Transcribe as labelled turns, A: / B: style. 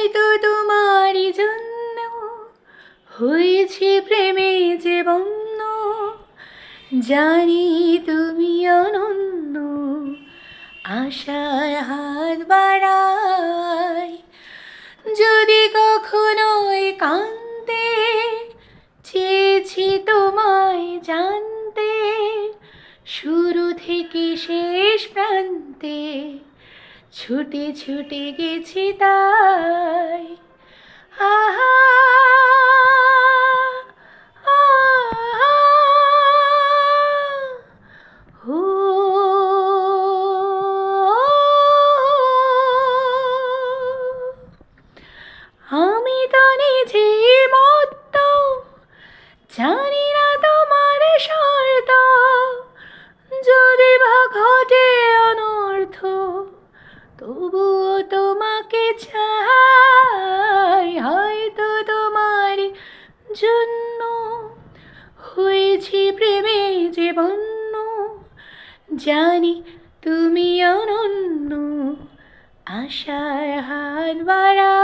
A: হয়তো তোমারই জন্য হয়েছে প্রেমে যে বন্য, জানি তুমি অনন্য, আশায় হাত বাড়াই। যদি কখনো একান্তে চেয়েছি তোমায় জানতে, শুরু থেকে শেষ প্রান্তে ছুটে ছুটে গেছি তাই। আহা আহা ও আমি তো নিজেই মত্ত, জানি না তোমার শর্ত, যদি বা ঘটে অনর্থ তবুও তোমাকে চাই। হয়তো তোমার জন্য হয়েছি প্রেমে যে বন্য, জানি তুমি অনন্য, আশার হাত বাড়া।